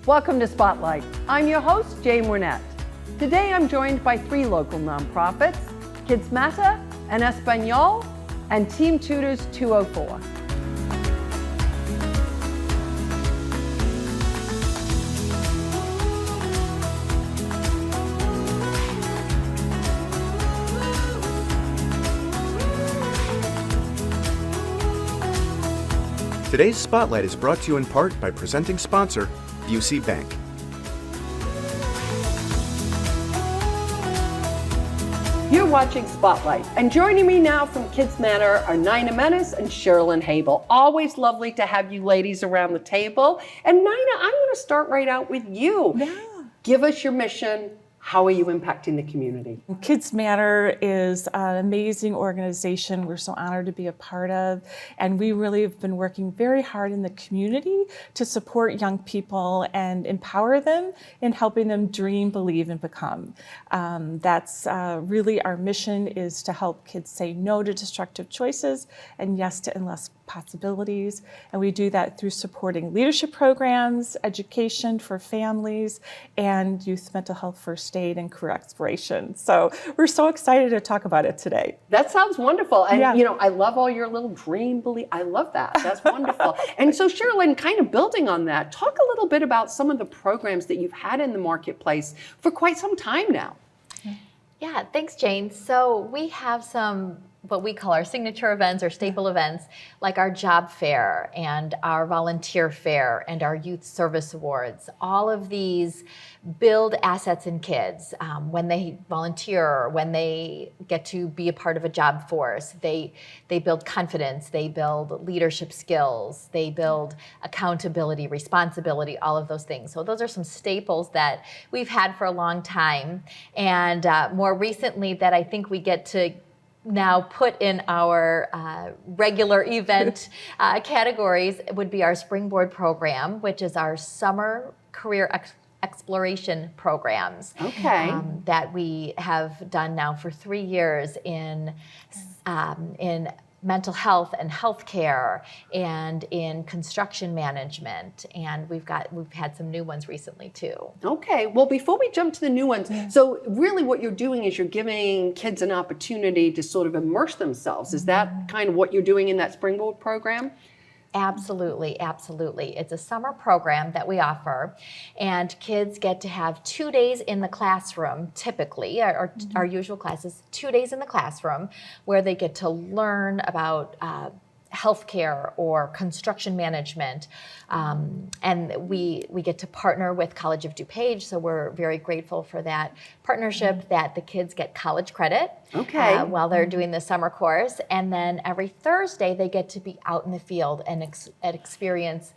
Welcome to Spotlight. I'm your host, Jane Wernette. Today I'm joined by 3 local nonprofits, KidsMatter and Español, and Team Tutors 204. Today's Spotlight is brought to you in part by presenting sponsor, UC Bank. You're watching Spotlight, and joining me now from KidsMatter are Nina Menace and Sherilyn Habel. Always lovely to have you ladies around the table. And Nina, I'm going to start right out with you. Yeah. Give us your mission. How are you impacting the community? KidsMatter is an amazing organization we're so honored to be a part of, and we really have been working very hard in the community to support young people and empower them in helping them dream, believe, and become. That's really our mission, is to help kids say no to destructive choices and yes to endless possibilities. And we do that through supporting leadership programs, education for families, and youth mental health first aid and career exploration. So we're so excited to talk about it today. That sounds wonderful. And Yeah. you know, I love all your little dream belief. I love that. That's wonderful. And so Sherilyn, kind of building on that, talk a little bit about some of the programs that you've had in the marketplace for quite some time now. Yeah, thanks, Jane. So we have some what we call our signature events or staple events, like our job fair and our volunteer fair and our youth service awards. All of these build assets in kids when they volunteer, or when they get to be a part of a job force. They build confidence, they build leadership skills, they build accountability, responsibility, all of those things. So those are some staples that we've had for a long time. And more recently, that I think we get to now put in our regular event categories would be our Springboard program, which is our summer career exploration programs. Okay. That we have done now for 3 years in mental health and healthcare and in construction management. And we've had some new ones recently too. Okay, well, before we jump to the new ones, so really what you're doing is you're giving kids an opportunity to sort of immerse themselves. Is that kind of what you're doing in that Springboard program? Absolutely, absolutely. It's a summer program that we offer, and kids get to have 2 days in the classroom, typically. Our usual class is 2 days in the classroom, where they get to learn about healthcare or construction management. And we get to partner with College of DuPage, so we're very grateful for that partnership, that the kids get college credit while they're doing the summer course. And then every Thursday they get to be out in the field and experiences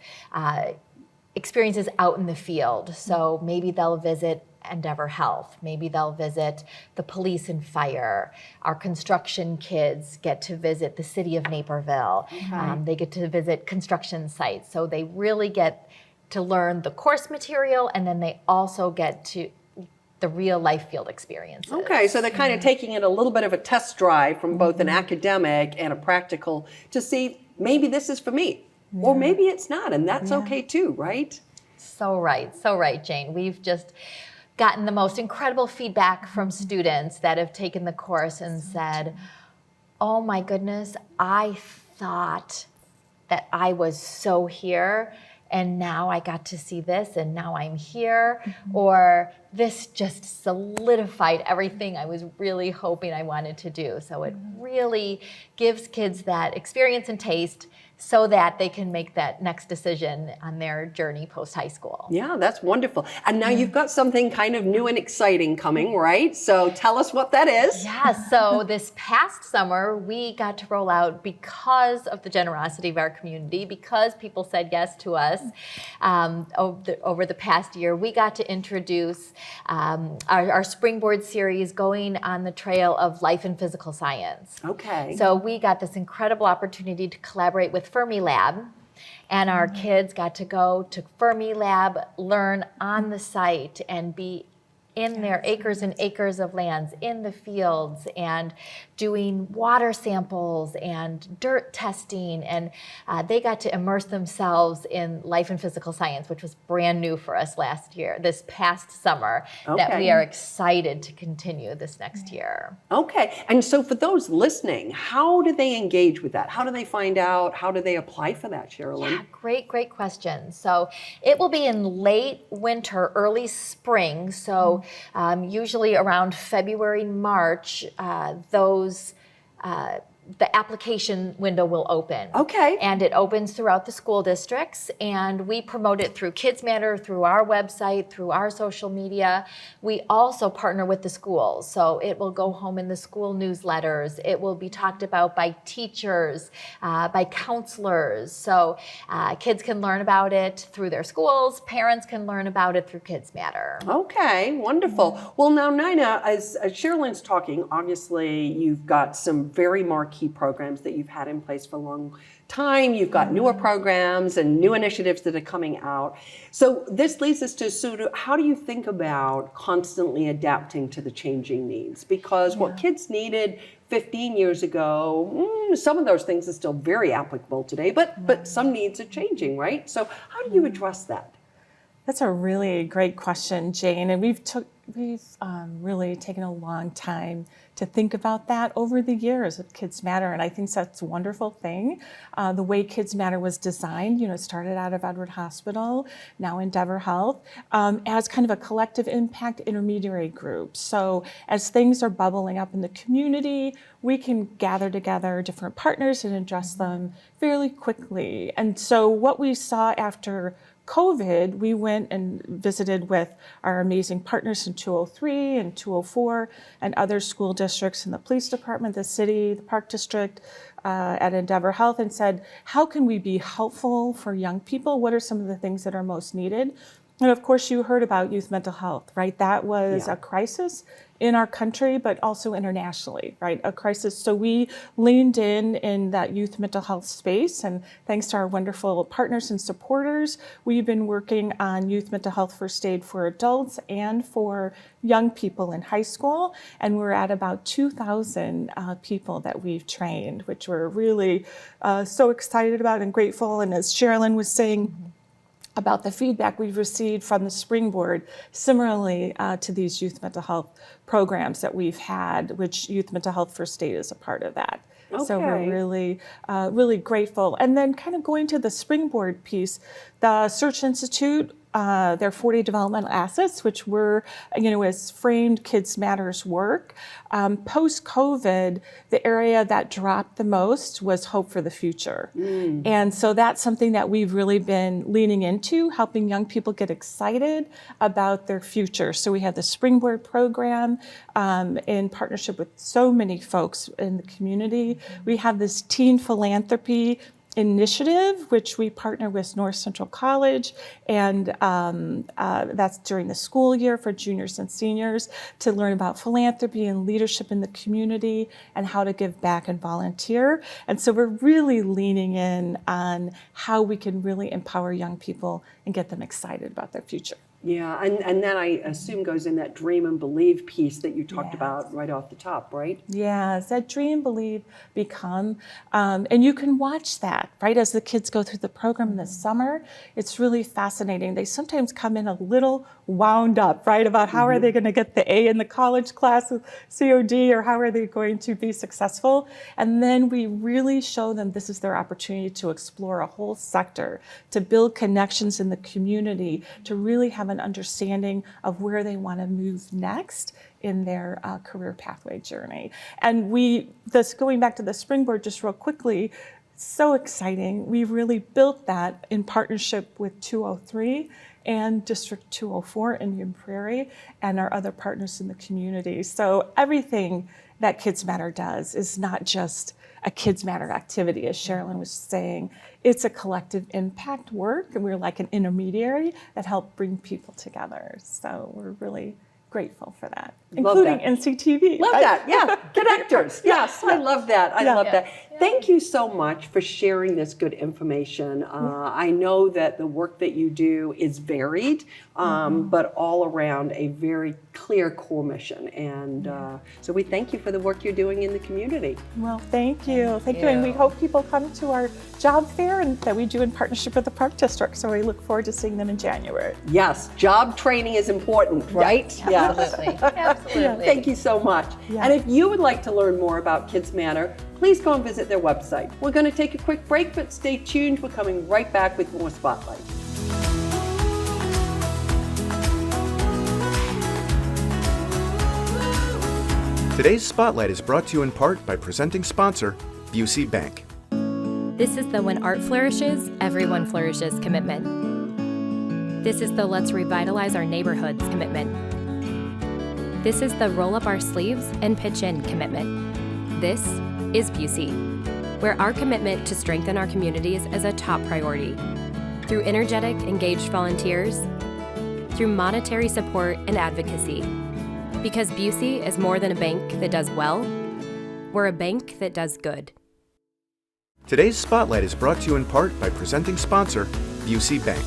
out in the field. So maybe they'll visit Endeavor Health. Maybe they'll visit the police and fire. Our construction kids get to visit the city of Naperville. They get to visit construction sites. So they really get to learn the course material, and then they also get to the real life field experiences. Okay, so they're kind of taking it a little bit of a test drive from both an academic and a practical to see maybe this is for me, or maybe it's not, and that's okay too, right? So right, Jane. We've just gotten the most incredible feedback from students that have taken the course and said, oh my goodness, I thought that I was so here, and now I got to see this, and now I'm here, or this just solidified everything I was really hoping I wanted to do. So it really gives kids that experience and taste so that they can make that next decision on their journey post-high school. Yeah, that's wonderful. And now you've got something kind of new and exciting coming, right? So tell us what that is. Yeah, so this past summer, we got to roll out, because of the generosity of our community, because people said yes to us over the past year, we got to introduce our Springboard series, going on the trail of life and physical science. Okay. So we got this incredible opportunity to collaborate with Fermilab, and our kids got to go to Fermilab, learn on the site, and be in their acres and acres of lands, in the fields, and doing water samples and dirt testing. And they got to immerse themselves in life and physical science, which was brand new for us this past summer, that we are excited to continue this next year. Okay, and so for those listening, how do they engage with that? How do they find out? How do they apply for that, Sherilyn? Yeah, great question. So it will be in late winter, early spring. So usually around February, March, the application window will open. Okay. And it opens throughout the school districts, and we promote it through KidsMatter, through our website, through our social media. We also partner with the schools, so it will go home in the school newsletters. It will be talked about by teachers, by counselors. So kids can learn about it through their schools. Parents can learn about it through KidsMatter. Okay, wonderful. Well, now, Nina, as Sherilyn's talking, obviously you've got some very marquee programs that you've had in place for a long time. You've got newer programs and new initiatives that are coming out. So this leads us to sort of, how do you think about constantly adapting to the changing needs? Because what kids needed 15 years ago, some of those things are still very applicable today, but some needs are changing, right? So how do you address that? That's a really great question, Jane, and we've really taken a long time to think about that over the years with KidsMatter, and I think that's a wonderful thing. The way KidsMatter was designed, it started out of Edward Hospital, now Endeavor Health, as kind of a collective impact intermediary group. So as things are bubbling up in the community, we can gather together different partners and address them fairly quickly. And so what we saw after COVID, we went and visited with our amazing partners in 203 and 204 and other school districts in the police department, the city, the park district, at Endeavor Health, and said, how can we be helpful for young people? What are some of the things that are most needed? And of course, you heard about youth mental health, right? That was a crisis in our country, but also internationally, right? A crisis. So we leaned in that youth mental health space, and thanks to our wonderful partners and supporters, we've been working on youth mental health first aid for adults and for young people in high school, and we're at about 2,000 people that we've trained, which we're really so excited about and grateful. And as Sherilyn was saying, about the feedback we've received from the Springboard, similarly to these youth mental health programs that we've had, which Youth Mental Health First Aid is a part of that. Okay. So we're really grateful. And then kind of going to the Springboard piece, the Search Institute, their 40 developmental assets, which were, as framed KidsMatter's work. Post-COVID, the area that dropped the most was hope for the future. And so that's something that we've really been leaning into, helping young people get excited about their future. So we have the Springboard program in partnership with so many folks in the community. We have this teen philanthropy initiative, which we partner with North Central College, and that's during the school year for juniors and seniors to learn about philanthropy and leadership in the community and how to give back and volunteer. And so we're really leaning in on how we can really empower young people and get them excited about their future. Yeah, and then I assume goes in that dream and believe piece that you talked about right off the top, right? Yes, that dream, believe, become, and you can watch that, right, as the kids go through the program in the summer. It's really fascinating. They sometimes come in a little wound up, right, about how are they going to get the A in the college class with COD, or how are they going to be successful? And then we really show them this is their opportunity to explore a whole sector, to build connections in the community, to really have an understanding of where they want to move next in their career pathway journey. And going back to the Springboard just real quickly, so exciting. We really built that in partnership with 203 and District 204 Indian Prairie and our other partners in the community. So everything that KidsMatter does is not just a KidsMatter activity, as Sherilyn was saying. It's a collective impact work, and we're like an intermediary that help bring people together. So we're really grateful for that, Love including that. NCTV. Love that. Yeah. Connectors. Yes. I love that. I love that. Thank you so much for sharing this good information. I know that the work that you do is varied, but all around a very clear core mission. And so we thank you for the work you're doing in the community. Well, thank you. Thank you. And we hope people come to our job fair and that we do in partnership with the Park District. So we look forward to seeing them in January. Yes, job training is important, right? Absolutely. Absolutely. Thank you so much. And if you would like to learn more about KidsMatter, please go and visit their website. We're going to take a quick break, but stay tuned. We're coming right back with more Spotlight. Today's Spotlight is brought to you in part by presenting sponsor, Busey Bank. This is the When Art Flourishes, Everyone Flourishes commitment. This is the Let's Revitalize Our Neighborhoods commitment. This is the Roll Up Our Sleeves and Pitch In commitment. This is Busey, where our commitment to strengthen our communities is a top priority. Through energetic, engaged volunteers, through monetary support and advocacy. Because Busey is more than a bank that does well, we're a bank that does good. Today's Spotlight is brought to you in part by presenting sponsor, Busey Bank.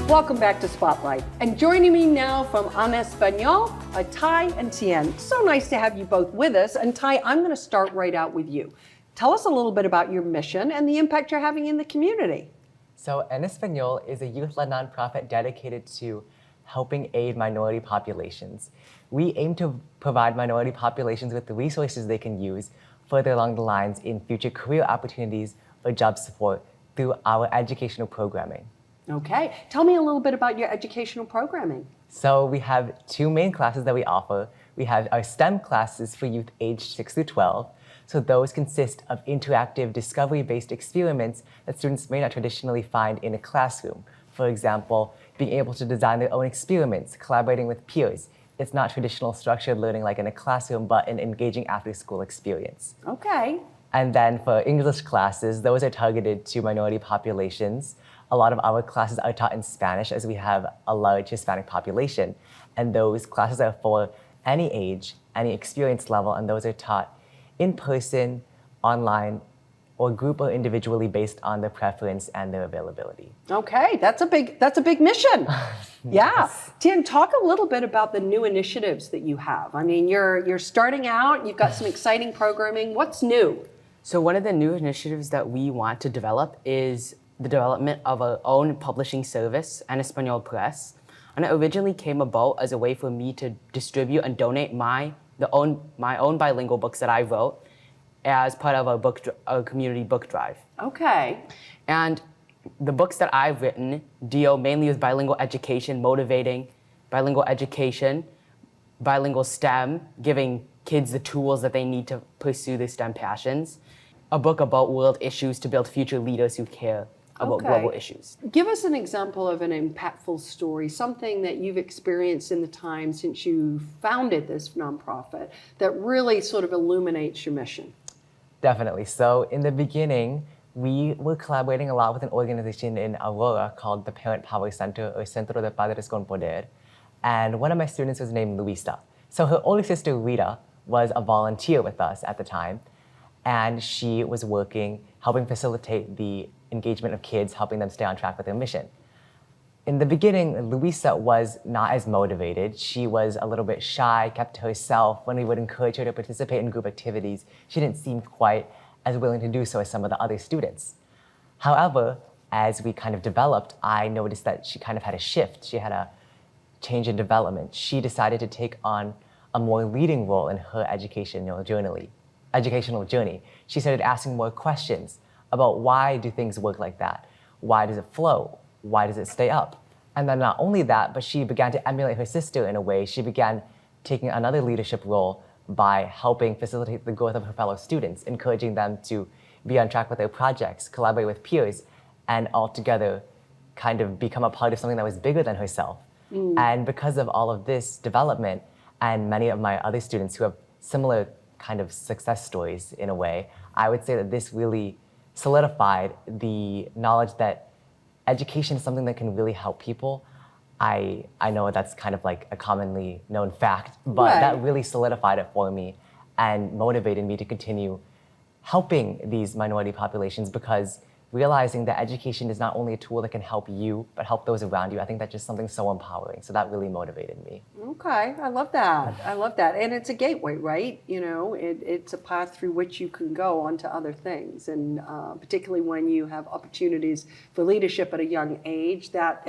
Welcome back to Spotlight. And joining me now from Español are Ty and Tien. So nice to have you both with us. And Ty, I'm going to start right out with you. Tell us a little bit about your mission and the impact you're having in the community. So Español is a youth-led nonprofit dedicated to helping aid minority populations. We aim to provide minority populations with the resources they can use further along the lines in future career opportunities or job support through our educational programming. Okay, tell me a little bit about your educational programming. So we have two main classes that we offer. We have our STEM classes for youth aged 6 through 12. So those consist of interactive, discovery-based experiments that students may not traditionally find in a classroom. For example, being able to design their own experiments, collaborating with peers. It's not traditional structured learning like in a classroom, but an engaging after-school experience. Okay. And then for English classes, those are targeted to minority populations. A lot of our classes are taught in Spanish as we have a large Hispanic population. And those classes are for any age, any experience level, and those are taught in person, online, or group or individually based on their preference and their availability. Okay, that's a big mission. Yeah. Tien, talk a little bit about the new initiatives that you have. I mean, you're starting out, you've got some exciting programming. What's new? So one of the new initiatives that we want to develop is the development of our own publishing service, En Español Press. And it originally came about as a way for me to distribute and donate my own bilingual books that I wrote as part of our community book drive. Okay. And the books that I've written deal mainly with bilingual education, motivating bilingual education, bilingual STEM, giving kids the tools that they need to pursue their STEM passions, a book about world issues to build future leaders who care about global issues. Give us an example of an impactful story, something that you've experienced in the time since you founded this nonprofit that really sort of illuminates your mission. Definitely. So in the beginning, we were collaborating a lot with an organization in Aurora called the Parent Power Center, or Centro de Padres con Poder. And one of my students was named Luisa. So her older sister, Rita, was a volunteer with us at the time. And she was working, helping facilitate the engagement of kids, helping them stay on track with their mission. In the beginning, Luisa was not as motivated. She was a little bit shy, kept to herself. When we would encourage her to participate in group activities, she didn't seem quite as willing to do so as some of the other students. However, as we kind of developed, I noticed that she kind of had a shift. She had a change in development. She decided to take on a more leading role in her educational journey. She started asking more questions about why do things work like that? Why does it flow? Why does it stay up? And then not only that, but she began to emulate her sister in a way. She began taking another leadership role by helping facilitate the growth of her fellow students, encouraging them to be on track with their projects, collaborate with peers, and altogether kind of become a part of something that was bigger than herself. And because of all of this development, and many of my other students who have similar kind of success stories in a way, I would say that this really solidified the knowledge that education is something that can really help people. I know that's kind of like a commonly known fact, but Right. that really solidified it for me and motivated me to continue helping these minority populations, because realizing that education is not only a tool that can help you, but help those around you, I think that's just something so empowering. So that really motivated me. Okay, I love that. I love that. And it's a gateway, right? You know, it's a path through which you can go onto other things. And particularly when you have opportunities for leadership at a young age, that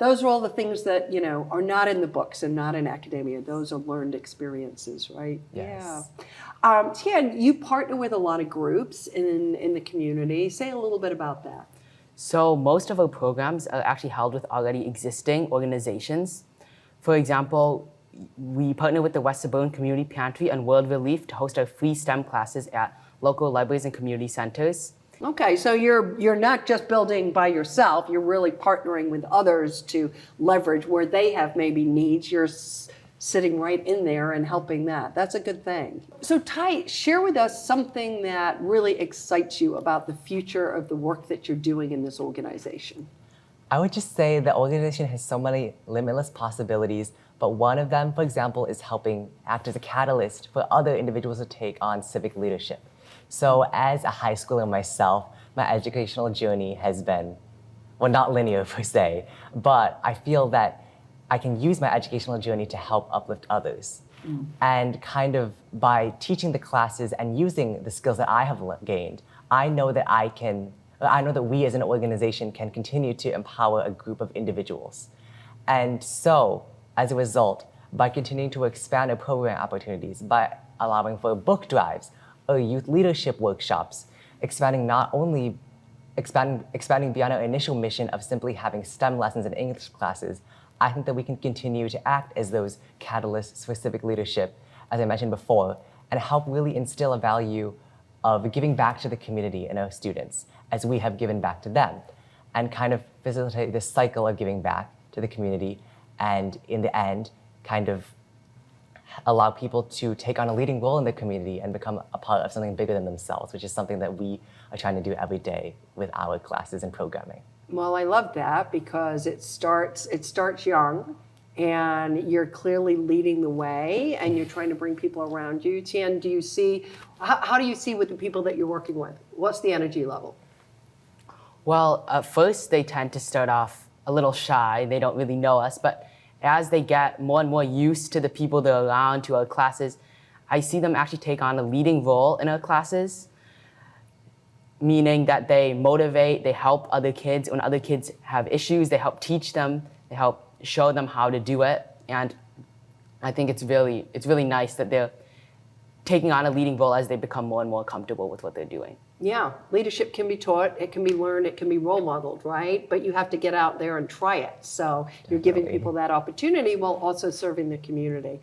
those are all the things that, you know, are not in the books and not in academia. Those are learned experiences, right? Yes. Yeah. Tian, you partner with a lot of groups in the community. Say a little bit about that. So most of our programs are actually held with already existing organizations. For example, we partner with the West Suburban Community Pantry and World Relief to host our free STEM classes at local libraries and community centers. Okay, so you're not just building by yourself, you're really partnering with others to leverage where they have maybe needs. You're sitting right in there and helping that. That's a good thing. So Ty, share with us something that really excites you about the future of the work that you're doing in this organization. I would just say the organization has so many limitless possibilities, but one of them, for example, is helping act as a catalyst for other individuals to take on civic leadership. So as a high schooler myself, my educational journey has been, well, not linear per se, but I feel that I can use my educational journey to help uplift others. And kind of by teaching the classes and using the skills that I have gained, I know that we as an organization can continue to empower a group of individuals. And so, as a result, by continuing to expand our program opportunities, by allowing for book drives or youth leadership workshops, expanding beyond our initial mission of simply having STEM lessons and English classes, I think that we can continue to act as those catalysts for civic leadership, as I mentioned before, and help really instill a value of giving back to the community and our students as we have given back to them, and kind of facilitate this cycle of giving back to the community, and in the end, kind of allow people to take on a leading role in the community and become a part of something bigger than themselves, which is something that we are trying to do every day with our classes and programming. Well, I love that because it starts young, and you're clearly leading the way, and you're trying to bring people around you. Tian, how do you see with the people that you're working with? What's the energy level? Well, at first they tend to start off a little shy. They don't really know us, but as they get more and more used to the people that are around, to our classes, I see them actually take on a leading role in our classes, meaning that they motivate, they help other kids. When other kids have issues, they help teach them, they help show them how to do it. And I think it's really nice that they're taking on a leading role as they become more and more comfortable with what they're doing. Yeah, leadership can be taught, it can be learned, it can be role modeled, right? But you have to get out there and try it. So you're giving people that opportunity while also serving the community.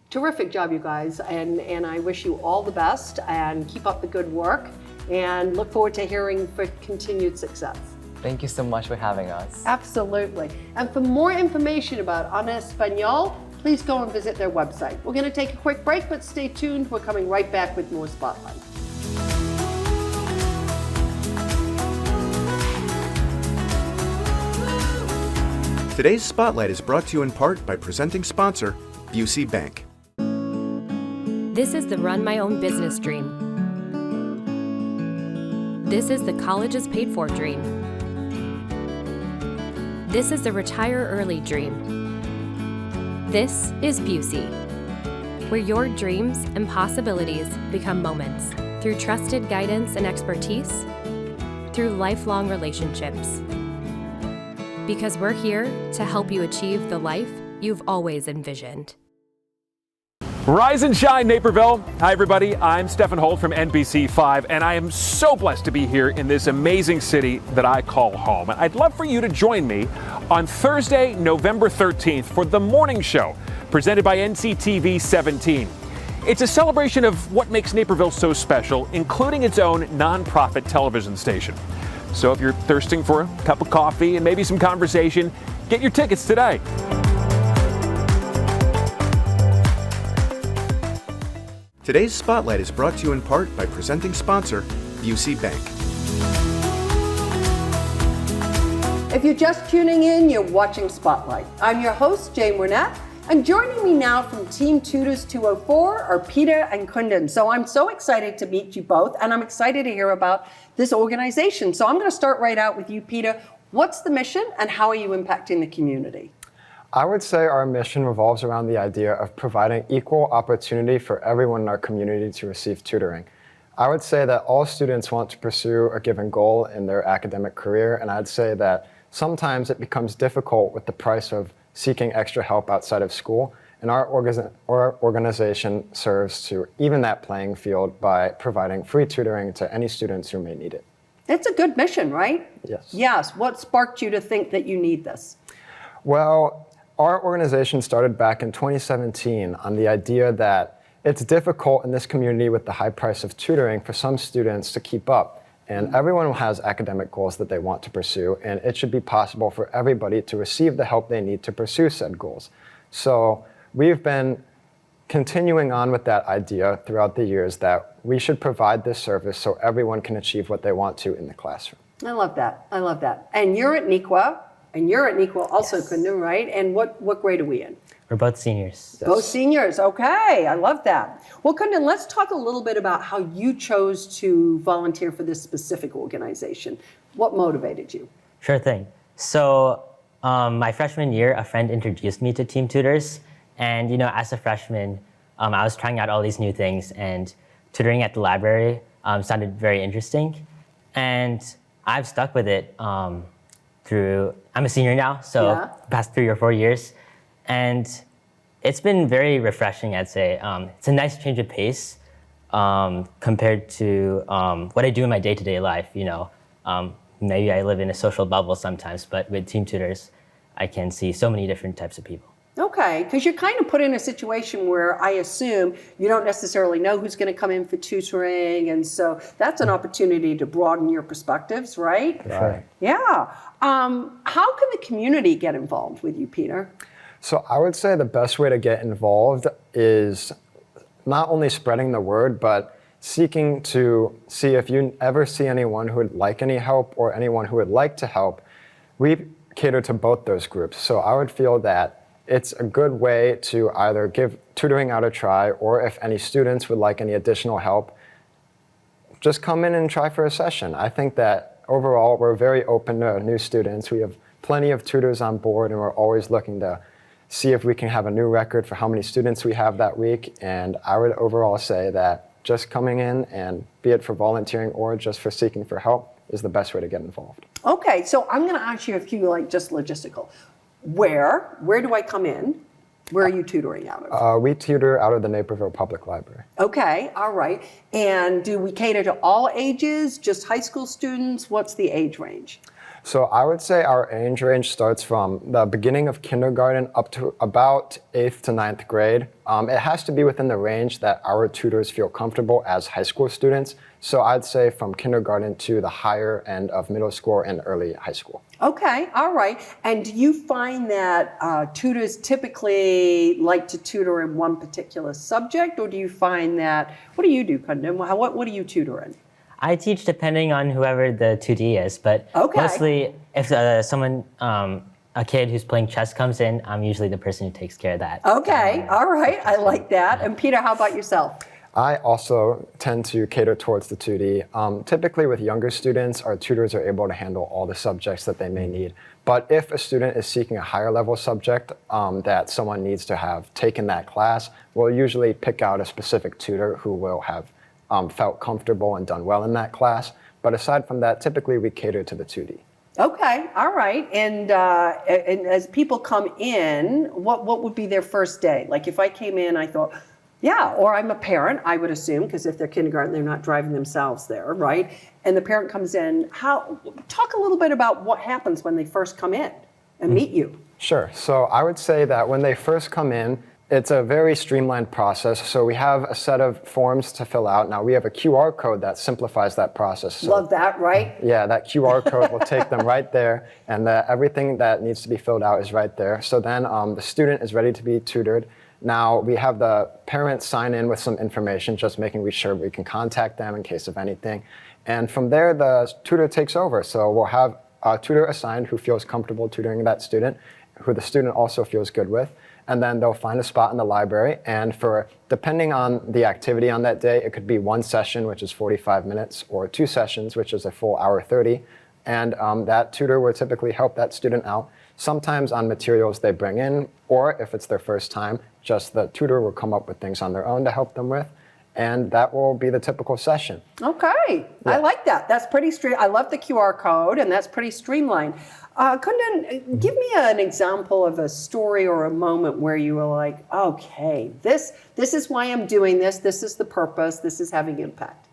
Terrific job, you guys, and I wish you all the best, and keep up the good work, and look forward to hearing for continued success. Thank you so much for having us. Absolutely. And for more information about Español, please go and visit their website. We're going to take a quick break, but stay tuned. We're coming right back with more Spotlight. Today's Spotlight is brought to you in part by presenting sponsor, Busey Bank. This is the run my own business dream. This is the colleges paid for dream. This is the retire early dream. This is Busey, where your dreams and possibilities become moments through trusted guidance and expertise, through lifelong relationships. Because we're here to help you achieve the life you've always envisioned. Rise and shine, Naperville. Hi, everybody. I'm Stephen Holt from NBC5, and I am so blessed to be here in this amazing city that I call home. And I'd love for you to join me on Thursday, November 13th for The Morning Show, presented by NCTV 17. It's a celebration of what makes Naperville so special, including its own nonprofit television station. So if you're thirsting for a cup of coffee and maybe some conversation, get your tickets today. Today's Spotlight is brought to you in part by presenting sponsor, Busey Bank. If you're just tuning in, you're watching Spotlight. I'm your host, Jane Wernette, and joining me now from Team Tutors 204 are Peter and Kundan. So I'm so excited to meet you both, and I'm excited to hear about this organization. So I'm going to start right out with you, Peter. What's the mission, and how are you impacting the community? I would say our mission revolves around the idea of providing equal opportunity for everyone in our community to receive tutoring. I would say that all students want to pursue a given goal in their academic career, and I'd say that sometimes it becomes difficult with the price of seeking extra help outside of school, and our organization serves to even that playing field by providing free tutoring to any students who may need it. It's a good mission, right? Yes. Yes. What sparked you to think that you need this? Well, our organization started back in 2017 on the idea that it's difficult in this community with the high price of tutoring for some students to keep up. And everyone has academic goals that they want to pursue, and it should be possible for everybody to receive the help they need to pursue said goals. So we've been continuing on with that idea throughout the years that we should provide this service so everyone can achieve what they want to in the classroom. I love that. I love that. And you're at NEQA. And you're at NEQA also, Yes. Kundan, right? And what grade are we in? We're both seniors. Both seniors. Okay, I love that. Well, Kundan, let's talk a little bit about how you chose to volunteer for this specific organization. What motivated you? Sure thing. So my freshman year, a friend introduced me to Team Tutors. And as a freshman, I was trying out all these new things, and tutoring at the library sounded very interesting. And I've stuck with it I'm a senior now, so past 3 or 4 years. And it's been very refreshing, I'd say. It's a nice change of pace compared to what I do in my day-to-day life. Maybe I live in a social bubble sometimes, but with Team Tutors, I can see so many different types of people. Okay, because you're kind of put in a situation where I assume you don't necessarily know who's going to come in for tutoring, and so that's an opportunity to broaden your perspectives, right? Sure. Yeah. How can the community get involved with you, Peter? So I would say the best way to get involved is not only spreading the word, but seeking to see if you ever see anyone who would like any help or anyone who would like to help. We cater to both those groups. So I would feel that it's a good way to either give tutoring out a try, or if any students would like any additional help, just come in and try for a session. I think that overall we're very open to new students. We have plenty of tutors on board, and we're always looking to see if we can have a new record for how many students we have that week. And I would overall say that just coming in, and be it for volunteering or just for seeking for help, is the best way to get involved. Okay, so I'm going to ask you a few just logistical. Where do I come in? Where are you tutoring out of? We tutor out of the Naperville Public Library. Okay, all right. And do we cater to all ages, just high school students? What's the age range? So I would say our age range starts from the beginning of kindergarten up to about 8th to 9th grade. It has to be within the range that our tutors feel comfortable as high school students. So I'd say from kindergarten to the higher end of middle school and early high school. Okay, all right. And do you find that tutors typically like to tutor in one particular subject, or do you find that, what do you do, Kundan? What do you tutor in? I teach depending on whoever the 2D is, but mostly if a kid who's playing chess comes in, I'm usually the person who takes care of that. Okay, all right, I like that. And Peter, how about yourself? I also tend to cater towards the 2D. Typically with younger students, our tutors are able to handle all the subjects that they may need. But if a student is seeking a higher level subject that someone needs to have taken that class, we'll usually pick out a specific tutor who will have felt comfortable and done well in that class. But aside from that, typically we cater to the 2D. Okay, all right. And as people come in, what would be their first day? Like if I came in, I thought, yeah, or I'm a parent, I would assume, because if they're kindergarten, they're not driving themselves there, right? And the parent comes in, talk a little bit about what happens when they first come in and meet you. Sure. So I would say that when they first come in, it's a very streamlined process. So we have a set of forms to fill out. Now we have a QR code that simplifies that process. So, love that, right? Yeah, that QR code will take them right there, and everything that needs to be filled out is right there. So then the student is ready to be tutored. Now we have the parents sign in with some information, just making sure we can contact them in case of anything. And from there, the tutor takes over. So we'll have a tutor assigned who feels comfortable tutoring that student, who the student also feels good with, and then they'll find a spot in the library. And depending on the activity on that day, it could be one session, which is 45 minutes, or 2 sessions, which is a full hour 30. And that tutor will typically help that student out, sometimes on materials they bring in, or if it's their first time, just the tutor will come up with things on their own to help them with. And that will be the typical session. Okay, I like that. That's pretty straight. I love the QR code, and that's pretty streamlined. Kundan, give me an example of a story or a moment where you were like, okay, this is why I'm doing this. This is the purpose. This is having impact.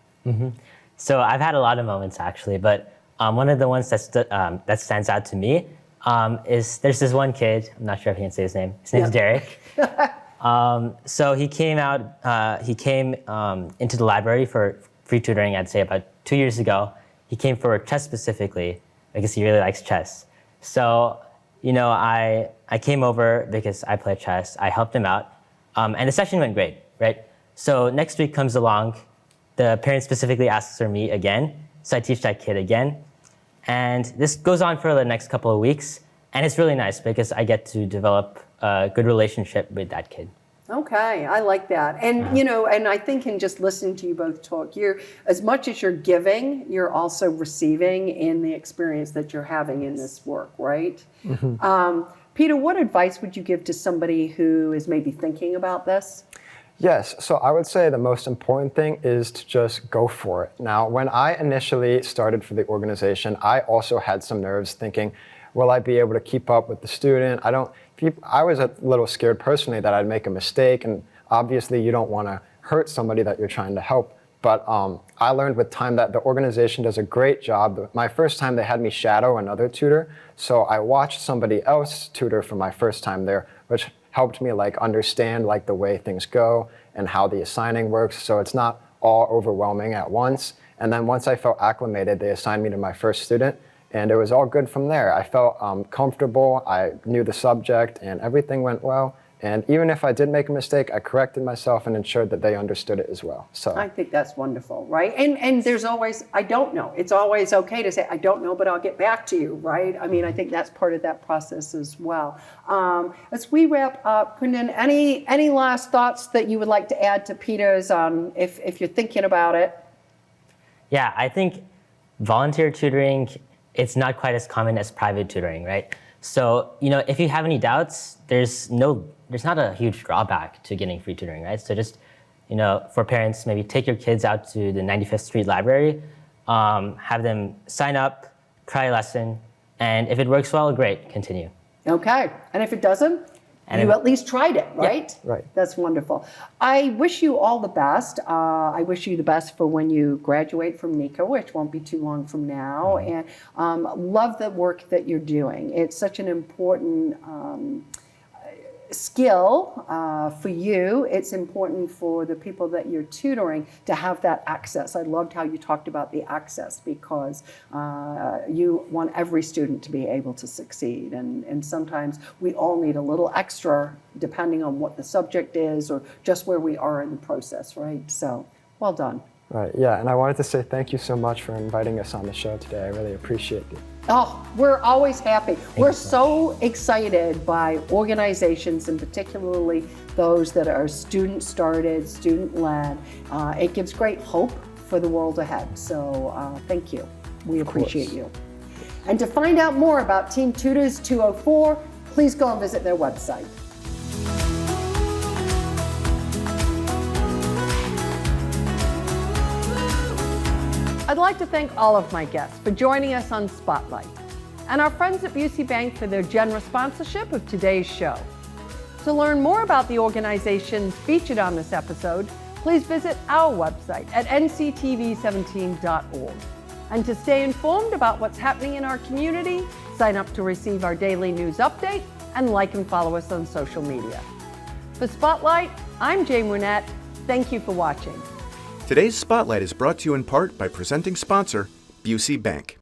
So I've had a lot of moments actually, but one of the ones that stands out to me is there's this one kid. I'm not sure if he can say his name. His name's Derek. So he came into the library for free tutoring, I'd say about 2 years ago. He came for chess specifically because he really likes chess. So, I came over because I play chess. I helped him out, and the session went great, right? So next week comes along, the parent specifically asks for me again, so I teach that kid again. And this goes on for the next couple of weeks, and it's really nice because I get to develop a good relationship with that kid. Okay, I like that. And, and I think in just listening to you both talk, as much as you're giving, you're also receiving in the experience that you're having in this work, right? Peter, what advice would you give to somebody who is maybe thinking about this? Yes, so I would say the most important thing is to just go for it. Now, when I initially started for the organization, I also had some nerves thinking, will I be able to keep up with the student? I was a little scared personally that I'd make a mistake, and obviously you don't want to hurt somebody that you're trying to help. But I learned with time that the organization does a great job. My first time they had me shadow another tutor, so I watched somebody else tutor for my first time there, which helped me understand the way things go and how the assigning works, so it's not all overwhelming at once. And then once I felt acclimated, they assigned me to my first student, and it was all good from there. I felt comfortable, I knew the subject, and everything went well. And even if I did make a mistake, I corrected myself and ensured that they understood it as well. So I think that's wonderful, right? And there's always, I don't know. It's always okay to say, I don't know, but I'll get back to you, right? I mean, I think that's part of that process as well. As we wrap up, Kundan, any last thoughts that you would like to add to Peter's if you're thinking about it? Yeah, I think volunteer tutoring, it's not quite as common as private tutoring, right? So, if you have any doubts, there's not a huge drawback to getting free tutoring, right? So just, for parents, maybe take your kids out to the 95th Street Library, have them sign up, try a lesson, and if it works well, great, continue. Okay, and if it doesn't, you at least tried it, right? Yeah, right. That's wonderful. I wish you all the best. I wish you the best for when you graduate from NICA, which won't be too long from now. And love the work that you're doing. It's such an important skill for you. It's important for the people that you're tutoring to have that access. I loved how you talked about the access because you want every student to be able to succeed. And sometimes we all need a little extra depending on what the subject is or just where we are in the process, right? So, well done. Right, yeah, and I wanted to say thank you so much for inviting us on the show today. I really appreciate it. Oh, we're always happy. We're so excited by organizations, and particularly those that are student-started, student-led. It gives great hope for the world ahead. So thank you. We appreciate you. And to find out more about Team Tutors 204, please go and visit their website. I'd like to thank all of my guests for joining us on Spotlight, and our friends at Busey Bank for their generous sponsorship of today's show. To learn more about the organizations featured on this episode, please visit our website at nctv17.org. And to stay informed about what's happening in our community, sign up to receive our daily news update and like and follow us on social media. For Spotlight, I'm Jane Wernette. Thank you for watching. Today's Spotlight is brought to you in part by presenting sponsor, Busey Bank.